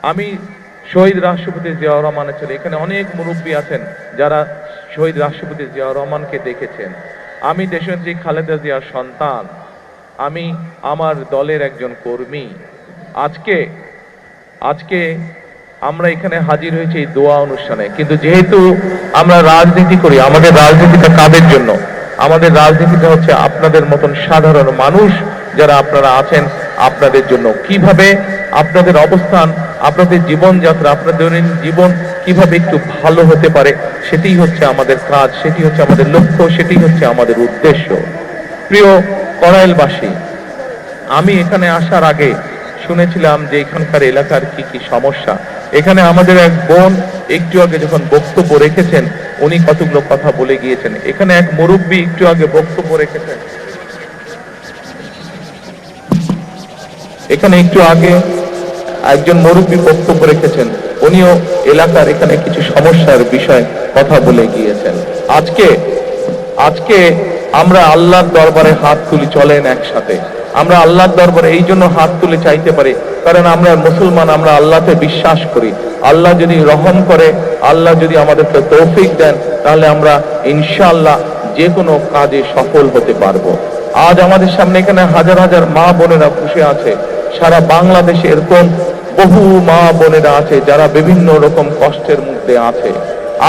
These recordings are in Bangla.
আমি শহীদ রাষ্ট্রপতি জিয়াউর রহমানের ছেলে, এখানে অনেক মুরব্বী আছেন যারা শহীদ রাষ্ট্রপতি জিয়াউর রহমানকে দেখেছেন। আমি দেশনেত্রী খালেদা জিয়ার সন্তান, আমি আমার দলের একজন কর্মী। আজকে আজকে আমরা এখানে হাজির হয়েছি এই দোয়া অনুষ্ঠানে, কিন্তু যেহেতু আমরা রাজনীতি করি, আমাদের রাজনীতিটা কাদের জন্য? আমাদের রাজনীতিটা হচ্ছে আপনাদের মতন সাধারণ মানুষ যারা আপনারা আছেন, আপনাদের জন্য। কিভাবে আপনাদের অবস্থান, আপনাদের জীবনযাত্রা, আপনাদের দৈনন্দিন জীবন কিভাবে একটু ভালো হতে পারে, সেটাই হচ্ছে আমাদের কাজ, সেটি হচ্ছে আমাদের লক্ষ্য, সেটি হচ্ছে আমাদের উদ্দেশ্য। প্রিয় কড়াইলবাসী, আমি এখানে আসার আগে শুনেছিলাম যে এখানকার এলাকার কি কি সমস্যা। এখানে আমাদের এক বোন একটু আগে যখন বক্তব্য রেখেছেন, উনি কতগুলো কথা বলে গিয়েছেন। এখানে এক মুরব্বী একটু আগে বক্তব্য রেখেছেন, এখানে একটু আগে একজন মুরব্বী বক্তব্য রেখেছেন, উনিও এলাকার এখানে কিছু সমস্যার বিষয়ে কথা বলে গিয়েছেন। আজকে আমরা আল্লাহর দরবারে হাত তুলি, চলেন একসাথে। আমরা আল্লাহর দরবারে এই জন্য হাত তুলে চাইতে পারি কারণ আমরা মুসলমান, আমরা আল্লাহতে বিশ্বাস করি। আল্লাহ যদি রহম করে, আল্লাহ যদি আমাদেরকে তৌফিক দেন, তাহলে আমরা ইনশাআল্লাহ যে কোনো কাজে সফল হতে পারবো। আজ আমাদের সামনে এখানে হাজার হাজার মা বোনেরা বসে আছে। সারা বাংলাদেশে এরকম বহু মা বোনেরা আছে যারা বিভিন্ন রকম কষ্টের মধ্যে আছে।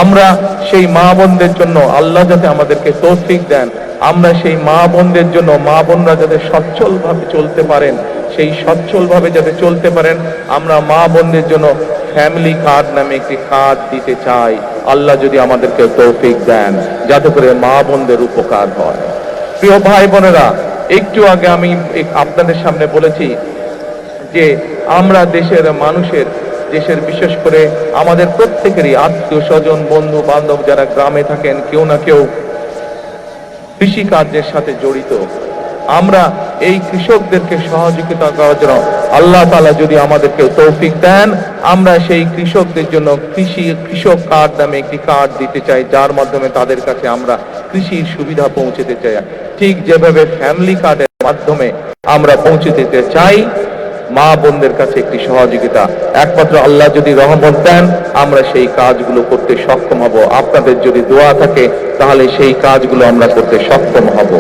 আমরা সেই মা বোনদের জন্য আল্লাহ যাতে আমাদেরকে তৌফিক দেন, আমরা সেই মা বোনদের জন্য, মা বোনরা যাতে সচ্ছলভাবে চলতে পারেন, সেই সচ্ছলভাবে যাতে চলতে পারেন, আমরা মা বোনদের জন্য ফ্যামিলি কার্ড নামে একটি কার্ড দিতে চাই। আল্লাহ যদি আমাদেরকে তৌফিক দেন, যাতে করে মা বোনদের উপকার হয়। প্রিয় ভাই বোনেরা, একটু আগে আমি আপনাদের সামনে বলেছি যে আমরা দেশের মানুষের, দেশের বিশেষ করে আমাদের প্রত্যেকেরই আত্মীয় স্বজন, বন্ধু বান্ধব যারা গ্রামে থাকেন, কেউ না কেউ কৃষি কার্যের সাথে জড়িত। আমরা এই কৃষকদেরকে সহযোগিতা করার জন্য আল্লাহ তাআলা যদি আমাদেরকে তৌফিক দেন, আমরা সেই কৃষকদের জন্য কৃষক কার্ড নামে একটি কার্ড দিতে চাই, যার মাধ্যমে তাদের কাছে আমরা কৃষির সুবিধা পৌঁছে চাই। ঠিক যেভাবে ফ্যামিলি কার্ডের মাধ্যমে আমরা পৌঁছে দিতে চাই মা বোনদের কাছে একটি সহযোগিতা, একমাত্র আল্লাহ যদি রহমত দেন আমরা সেই কাজগুলো করতে সক্ষম হব। আপনাদের যদি দোয়া থাকে তাহলে সেই কাজগুলো আমরা করতে সক্ষম হব।